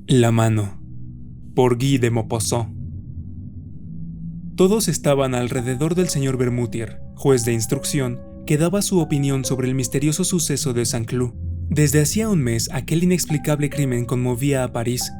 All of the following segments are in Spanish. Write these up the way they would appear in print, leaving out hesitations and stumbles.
La mano, por Guy de Maupassant. Todos estaban alrededor del señor Bermutier, juez de instrucción, que daba su opinión sobre el misterioso suceso de Saint-Cloud. Desde hacía un mes, aquel inexplicable crimen conmovía a París.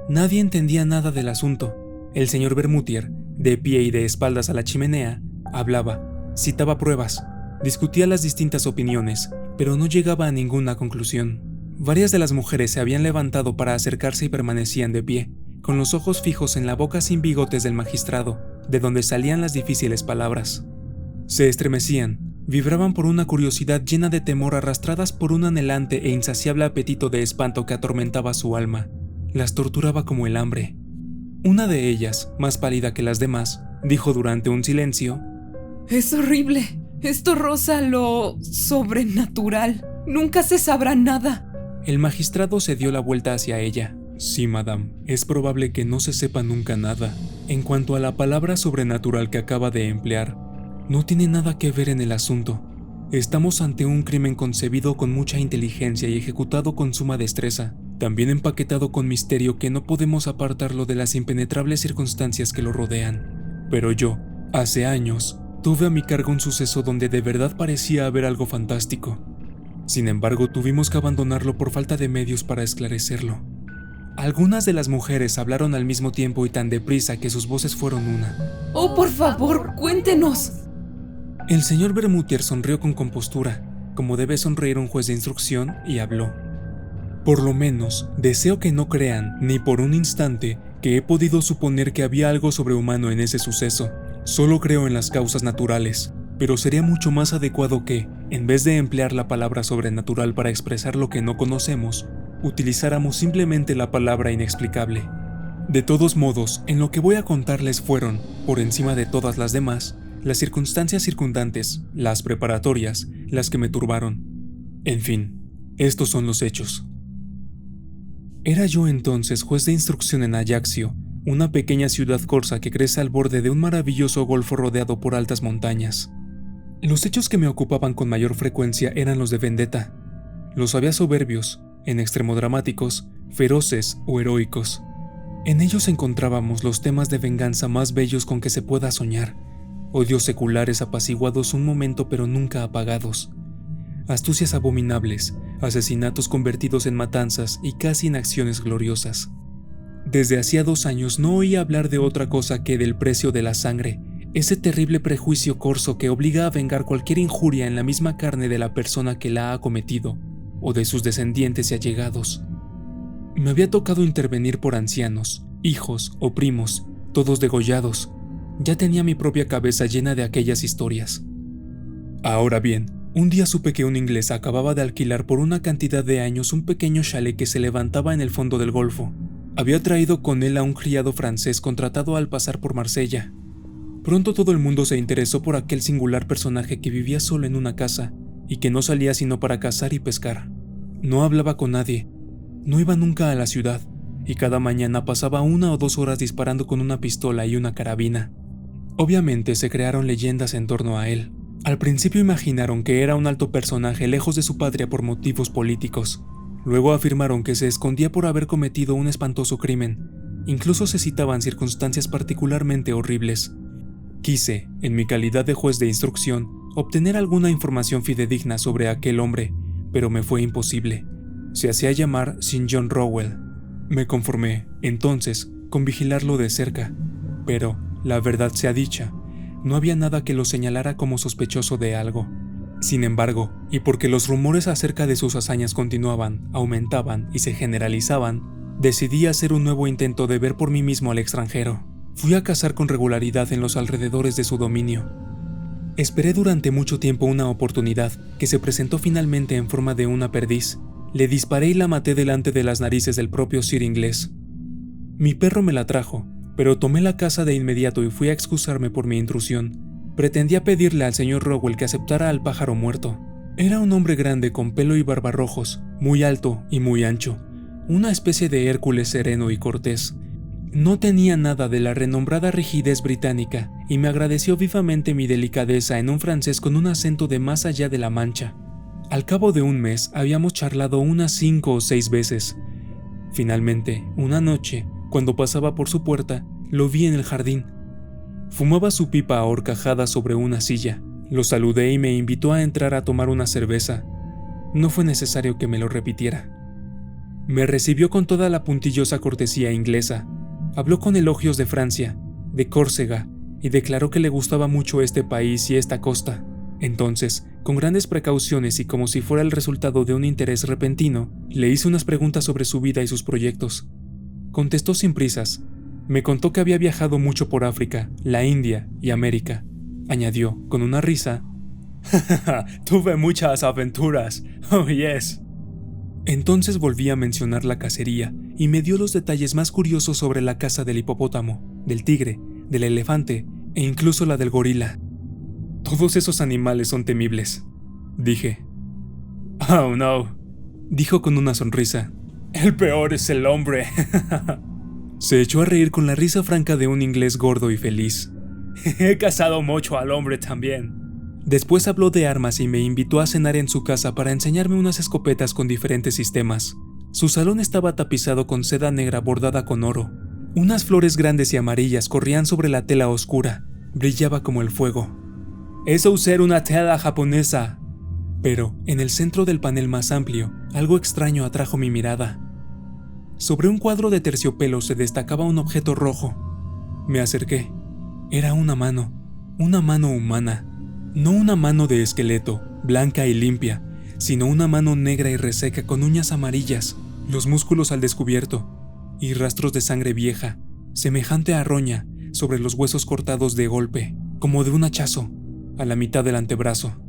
Nadie entendía nada del asunto. El señor Bermutier, de pie y de espaldas a la chimenea, hablaba, citaba pruebas, discutía las distintas opiniones, pero no llegaba a ninguna conclusión. Varias de las mujeres se habían levantado para acercarse y permanecían de pie, con los ojos fijos en la boca sin bigotes del magistrado, de donde salían las difíciles palabras. Se estremecían, vibraban por una curiosidad llena de temor, arrastradas por un anhelante e insaciable apetito de espanto que atormentaba su alma. Las torturaba como el hambre. Una de ellas, más pálida que las demás, dijo durante un silencio: «Es horrible. Esto roza lo sobrenatural. Nunca se sabrá nada». El magistrado se dio la vuelta hacia ella. «Sí, madame, es probable que no se sepa nunca nada. En cuanto a la palabra sobrenatural que acaba de emplear, no tiene nada que ver en el asunto. Estamos ante un crimen concebido con mucha inteligencia y ejecutado con suma destreza, también empaquetado con misterio que no podemos apartarlo de las impenetrables circunstancias que lo rodean. Pero yo, hace años, tuve a mi cargo un suceso donde de verdad parecía haber algo fantástico. Sin embargo, tuvimos que abandonarlo por falta de medios para esclarecerlo». Algunas de las mujeres hablaron al mismo tiempo y tan deprisa que sus voces fueron una. «Oh, por favor, cuéntenos». El señor Bermutier sonrió con compostura, como debe sonreír un juez de instrucción, y habló. «Por lo menos, deseo que no crean, ni por un instante, que he podido suponer que había algo sobrehumano en ese suceso. Solo creo en las causas naturales, pero sería mucho más adecuado que, en vez de emplear la palabra sobrenatural para expresar lo que no conocemos, utilizáramos simplemente la palabra inexplicable. De todos modos, en lo que voy a contarles fueron, por encima de todas las demás, las circunstancias circundantes, las preparatorias, las que me turbaron. En fin, estos son los hechos. Era yo entonces juez de instrucción en Ajaccio, una pequeña ciudad corsa que crece al borde de un maravilloso golfo rodeado por altas montañas. Los hechos que me ocupaban con mayor frecuencia eran los de vendetta. Los había soberbios, en extremo dramáticos, feroces o heroicos. En ellos encontrábamos los temas de venganza más bellos con que se pueda soñar, odios seculares apaciguados un momento pero nunca apagados, astucias abominables, asesinatos convertidos en matanzas y casi en acciones gloriosas. Desde hacía 2 años no oía hablar de otra cosa que del precio de la sangre, ese terrible prejuicio corso que obliga a vengar cualquier injuria en la misma carne de la persona que la ha cometido, o de sus descendientes y allegados. Me había tocado intervenir por ancianos, hijos o primos, todos degollados. Ya tenía mi propia cabeza llena de aquellas historias. Ahora bien, un día supe que un inglés acababa de alquilar por una cantidad de años un pequeño chalet que se levantaba en el fondo del golfo. Había traído con él a un criado francés contratado al pasar por Marsella. Pronto todo el mundo se interesó por aquel singular personaje que vivía solo en una casa y que no salía sino para cazar y pescar. No hablaba con nadie, no iba nunca a la ciudad, y cada mañana pasaba 1 o 2 horas disparando con una pistola y una carabina. Obviamente se crearon leyendas en torno a él. Al principio imaginaron que era un alto personaje lejos de su patria por motivos políticos. Luego afirmaron que se escondía por haber cometido un espantoso crimen. Incluso se citaban circunstancias particularmente horribles. Quise, en mi calidad de juez de instrucción, obtener alguna información fidedigna sobre aquel hombre, pero me fue imposible. Se hacía llamar Sir John Rowell. Me conformé, entonces, con vigilarlo de cerca, pero, la verdad sea dicha, no había nada que lo señalara como sospechoso de algo. Sin embargo, y porque los rumores acerca de sus hazañas continuaban, aumentaban y se generalizaban, decidí hacer un nuevo intento de ver por mí mismo al extranjero. Fui a cazar con regularidad en los alrededores de su dominio. Esperé durante mucho tiempo una oportunidad que se presentó finalmente en forma de una perdiz. Le disparé y la maté delante de las narices del propio Sir inglés. Mi perro me la trajo, pero tomé la caza de inmediato y fui a excusarme por mi intrusión. Pretendía pedirle al señor Rowell que aceptara al pájaro muerto. Era un hombre grande con pelo y barba rojos, muy alto y muy ancho, una especie de Hércules sereno y cortés. No tenía nada de la renombrada rigidez británica y me agradeció vivamente mi delicadeza en un francés con un acento de más allá de la Mancha. Al cabo de un mes habíamos charlado unas 5 o 6 veces. Finalmente, una noche, cuando pasaba por su puerta, lo vi en el jardín. Fumaba su pipa a horcajadas sobre una silla. Lo saludé y me invitó a entrar a tomar una cerveza. No fue necesario que me lo repitiera. Me recibió con toda la puntillosa cortesía inglesa. Habló con elogios de Francia, de Córcega, y declaró que le gustaba mucho este país y esta costa. Entonces, con grandes precauciones y como si fuera el resultado de un interés repentino, le hice unas preguntas sobre su vida y sus proyectos. Contestó sin prisas. Me contó que había viajado mucho por África, la India y América. Añadió, con una risa, tuve muchas aventuras, oh yes. Entonces volví a mencionar la cacería y me dio los detalles más curiosos sobre la caza del hipopótamo, del tigre, del elefante e incluso la del gorila. Todos esos animales son temibles, dije. Oh no, dijo con una sonrisa. El peor es el hombre. Se echó a reír con la risa franca de un inglés gordo y feliz. He cazado mucho al hombre también. Después habló de armas y me invitó a cenar en su casa para enseñarme unas escopetas con diferentes sistemas. Su salón estaba tapizado con seda negra bordada con oro. Unas flores grandes y amarillas corrían sobre la tela oscura. Brillaba como el fuego. Eso usar una tela japonesa. Pero, en el centro del panel más amplio, algo extraño atrajo mi mirada. Sobre un cuadro de terciopelo se destacaba un objeto rojo. Me acerqué. Era una mano humana. No una mano de esqueleto, blanca y limpia, sino una mano negra y reseca con uñas amarillas, los músculos al descubierto, y rastros de sangre vieja, semejante a roña, sobre los huesos cortados de golpe, como de un hachazo, a la mitad del antebrazo.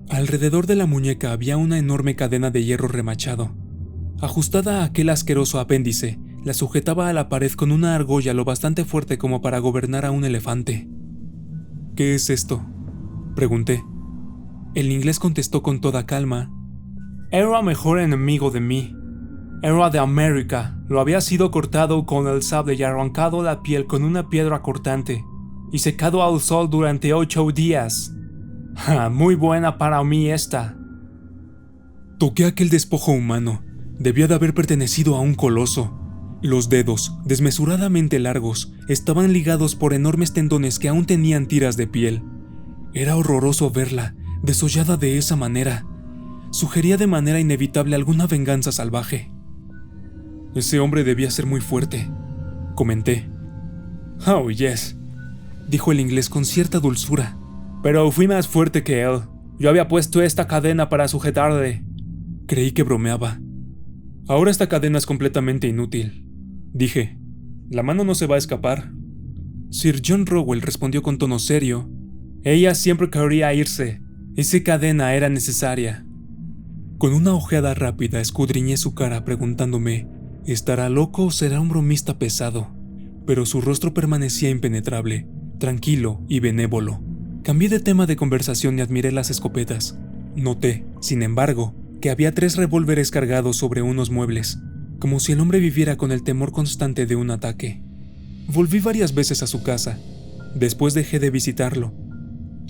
Alrededor de la muñeca había una enorme cadena de hierro remachado. Ajustada a aquel asqueroso apéndice, la sujetaba a la pared con una argolla lo bastante fuerte como para gobernar a un elefante. ¿Qué es esto?, pregunté. El inglés contestó con toda calma. Era mejor enemigo de mí. Era de América. Lo había sido cortado con el sable y arrancado la piel con una piedra cortante, y secado al sol durante 8 días. Muy buena para mí esta. Toqué aquel despojo humano. Debía de haber pertenecido a un coloso. Los dedos, desmesuradamente largos, estaban ligados por enormes tendones que aún tenían tiras de piel. Era horroroso verla, desollada de esa manera. Sugería de manera inevitable alguna venganza salvaje. Ese hombre debía ser muy fuerte, comenté. Oh, yes, dijo el inglés con cierta dulzura. Pero fui más fuerte que él. Yo había puesto esta cadena para sujetarle. Creí que bromeaba. Ahora esta cadena es completamente inútil, dije. La mano no se va a escapar. Sir John Rowell respondió con tono serio. Ella siempre quería irse. Esa cadena era necesaria. Con una ojeada rápida escudriñé su cara preguntándome, ¿estará loco o será un bromista pesado? Pero su rostro permanecía impenetrable, tranquilo y benévolo. Cambié de tema de conversación y admiré las escopetas. Noté, sin embargo, que había 3 revólveres cargados sobre unos muebles, como si el hombre viviera con el temor constante de un ataque. Volví varias veces a su casa. Después dejé de visitarlo.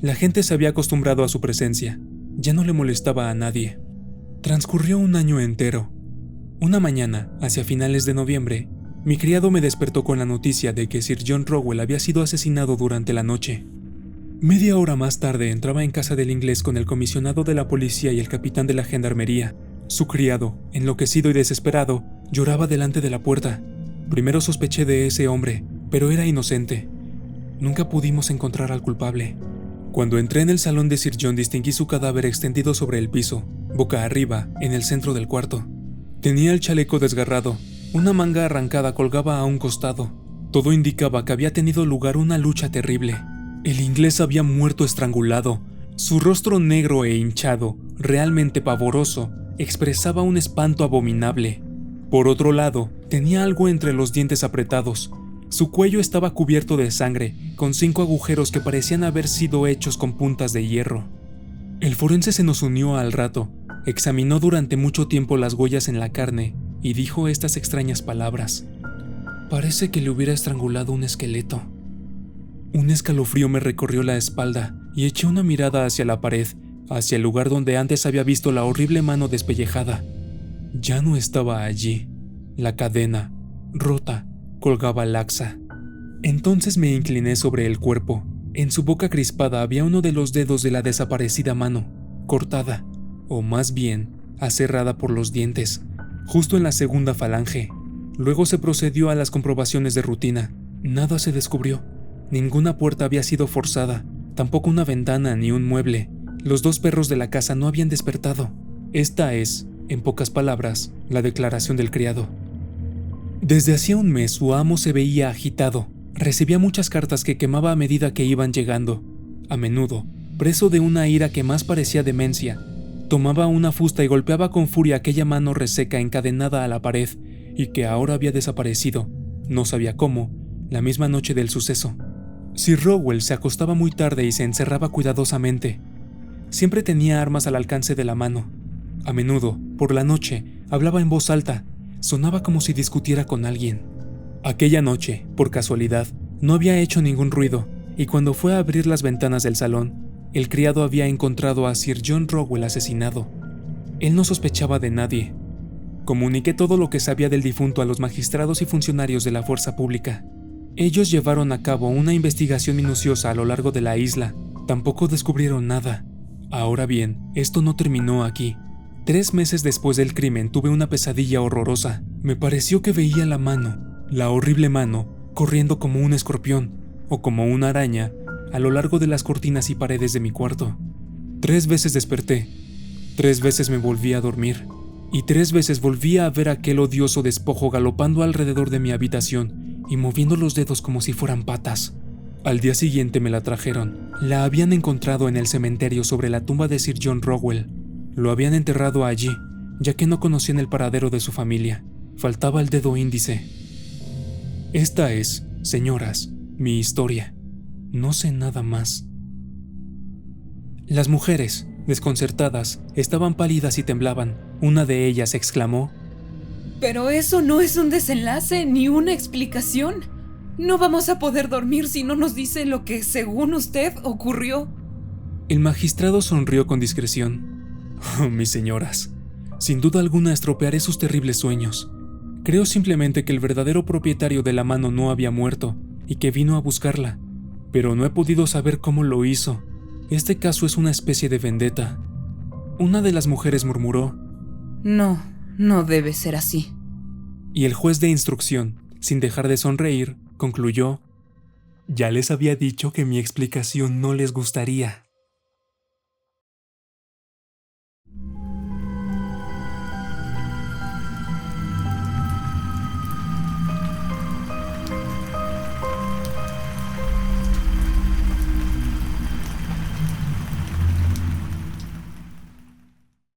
La gente se había acostumbrado a su presencia. Ya no le molestaba a nadie. Transcurrió un año entero. Una mañana, hacia finales de noviembre, mi criado me despertó con la noticia de que Sir John Rowell había sido asesinado durante la noche. Media hora más tarde entraba en casa del inglés con el comisionado de la policía y el capitán de la gendarmería. Su criado, enloquecido y desesperado, lloraba delante de la puerta. Primero sospeché de ese hombre, pero era inocente. Nunca pudimos encontrar al culpable. Cuando entré en el salón de Sir John distinguí su cadáver extendido sobre el piso, boca arriba, en el centro del cuarto. Tenía el chaleco desgarrado, una manga arrancada colgaba a un costado. Todo indicaba que había tenido lugar una lucha terrible. El inglés había muerto estrangulado. Su rostro negro e hinchado, realmente pavoroso, expresaba un espanto abominable. Por otro lado, tenía algo entre los dientes apretados. Su cuello estaba cubierto de sangre, con 5 agujeros que parecían haber sido hechos con puntas de hierro. El forense se nos unió al rato, examinó durante mucho tiempo las huellas en la carne y dijo estas extrañas palabras. Parece que le hubiera estrangulado un esqueleto. Un escalofrío me recorrió la espalda y eché una mirada hacia la pared, hacia el lugar donde antes había visto la horrible mano despellejada. Ya no estaba allí. La cadena, rota, colgaba laxa. Entonces me incliné sobre el cuerpo. En su boca crispada había uno de los dedos de la desaparecida mano, cortada, o más bien, aserrada por los dientes, justo en la segunda falange. Luego se procedió a las comprobaciones de rutina. Nada se descubrió. Ninguna puerta había sido forzada, tampoco una ventana ni un mueble. Los 2 perros de la casa no habían despertado. Esta es, en pocas palabras, la declaración del criado. Desde hacía un mes su amo se veía agitado. Recibía muchas cartas que quemaba a medida que iban llegando. A menudo, preso de una ira que más parecía demencia, tomaba una fusta y golpeaba con furia aquella mano reseca encadenada a la pared y que ahora había desaparecido, no sabía cómo, la misma noche del suceso. Sir Rowell se acostaba muy tarde y se encerraba cuidadosamente. Siempre tenía armas al alcance de la mano. A menudo, por la noche, hablaba en voz alta, sonaba como si discutiera con alguien. Aquella noche, por casualidad, no había hecho ningún ruido, y cuando fue a abrir las ventanas del salón, el criado había encontrado a Sir John Rowell asesinado. Él no sospechaba de nadie. Comuniqué todo lo que sabía del difunto a los magistrados y funcionarios de la fuerza pública. Ellos llevaron a cabo una investigación minuciosa a lo largo de la isla. Tampoco descubrieron nada. Ahora bien, esto no terminó aquí. 3 meses después del crimen tuve una pesadilla horrorosa. Me pareció que veía la mano, la horrible mano, corriendo como un escorpión o como una araña a lo largo de las cortinas y paredes de mi cuarto. 3 veces desperté, 3 veces me volví a dormir y 3 veces volví a ver aquel odioso despojo galopando alrededor de mi habitación y moviendo los dedos como si fueran patas. Al día siguiente me la trajeron. La habían encontrado en el cementerio sobre la tumba de Sir John Rowell. Lo habían enterrado allí, ya que no conocían el paradero de su familia. Faltaba el dedo índice. Esta es, señoras, mi historia. No sé nada más. Las mujeres, desconcertadas, estaban pálidas y temblaban. Una de ellas exclamó: Pero eso no es un desenlace ni una explicación. No vamos a poder dormir si no nos dice lo que, según usted, ocurrió. El magistrado sonrió con discreción. Oh, mis señoras, sin duda alguna estropearé sus terribles sueños. Creo simplemente que el verdadero propietario de la mano no había muerto y que vino a buscarla, pero no he podido saber cómo lo hizo. Este caso es una especie de vendetta. Una de las mujeres murmuró: No, no debe ser así. Y el juez de instrucción, sin dejar de sonreír, concluyó: Ya les había dicho que mi explicación no les gustaría.